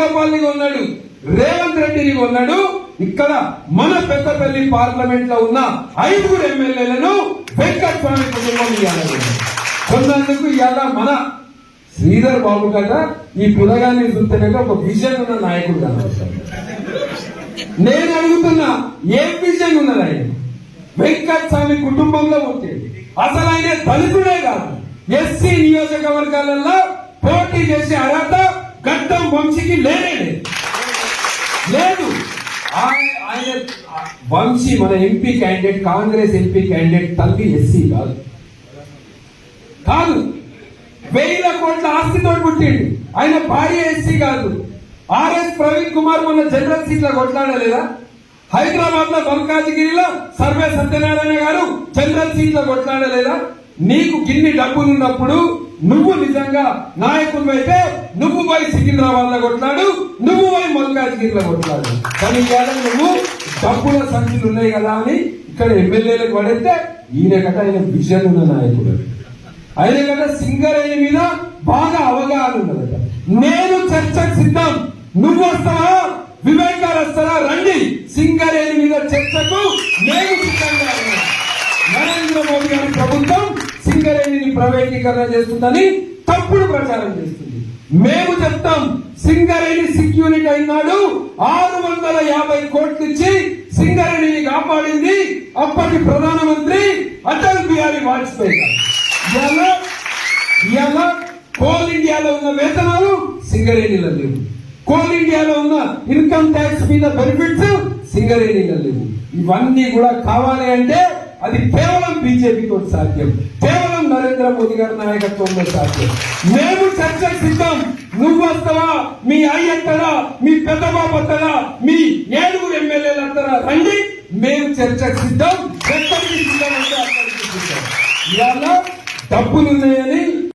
వేణుగోపాల్ని కొన్నాడు, రేవంత్ రెడ్డిని కొన్నాడు. ఇక్కడ మన పెద్దపల్లి పార్లమెంట్ లో ఉన్న 5 ఎమ్మెల్యేలను వెంకటస్వామి కుటుంబం కొన్నందుకు ఇవాళ మన శ్రీధర్ బాబు కదా ఈ పులగాన్ని చూస్తేనే ఒక విజన్ ఉన్న నాయకుడు కనబడతాడు. నేను అడుగుతున్నా, ఏం విజన్ ఉన్నది ఆయన? వెంకటస్వామి కుటుంబంలో పుట్టింది. అసలు ఆయన దళితుడే కాదు, ఎస్సీ నియోజకవర్గాలలో పోటీ చేసే అర్హత గడ్డం వంశీకి లేనే లేదు. ఆయన వంశీ మన MP candidate, Congress MP candidate తల్లి ఎస్సీ కాదు. 1000 కోట్ల ఆస్తితో పుట్టిండు. ఆయన భార్య ఎస్సీ కాదు. ఆర్ఎస్ ప్రవీణ్ కుమార్ మొన్న జనరల్ సీట్ల కొట్లాడలేదా? హైదరాబాద్ లో మల్కాజిగిరిలో సర్వే సత్యనారాయణ గారు జనరల్ సీట్ల కొట్లాడలేదా? నీకు గిన్ని డబ్బులు ఉన్నప్పుడు నువ్వు నిజంగా నాయకుడు అయితే నువ్వు పోయి సికింద్రాబాద్ లో కొట్లాడు, నువ్వు పోయి మల్కాజిగిరిలో కొట్లాడు. కానీ నువ్వు డబ్బుల సంఖ్యలు ఉన్నాయి కదా అని ఇక్కడ ఎమ్మెల్యేలకు పడితే ఈయన కట ఆయన విజన్ ఉన్న నాయకుడు. ఆయన కట సింగరేణి మీద బాగా అవగాహన ఉన్నదట. నేను చర్చకు సిద్ధం, నువ్వు వస్తావా, వివేక్ గారు వస్తారా, రండి సింగరేణి మీద చర్చకు నేను సిద్ధంగా ఉన్నా. నరేంద్ర మోదీ గారి ప్రభుత్వం సింగరేణిని ప్రైవేటీకరణ చేస్తుందని తప్పుడు ప్రచారం చేస్తుంది. మేము చెప్తాం, సింగరేణి సెక్యూరిటీ అయినాడు 650 కోట్లు ఇచ్చి సింగరేణిని కాపాడింది అప్పటి ప్రధానమంత్రి అటల్ బిహారీ వాజ్పేయి గారు. ఇవాళ కోల్ ఇండియాలో ఉన్న వేతనాలు సింగరేణిలో లేవు. కోల్ ఇండియాలో ఉన్న ఇన్కమ్ ట్యాక్స్ మీద బెనిఫిట్స్ సింగరేణిలో లేవు. ఇవన్నీ కూడా కావాలి అంటే అది కేవలం బీజేపీతో సాధ్యం, కేవలం నరేంద్ర మోదీ గారి నాయకత్వంలో సాధ్యం. మేము చర్చకు సిద్ధం. నువ్వు వస్తావా, మీ అయ్య అంటారా, మీ పెద్ద బాబు అంటారా, మీ 7 ఎమ్మెల్యేలు అంటారా, రండి మేము చర్చకు సిద్ధం. ఎక్కడికి సిద్ధం అంటే అక్కడికి సిద్ధం. ఇవాళ డబ్బులు ఉన్నాయని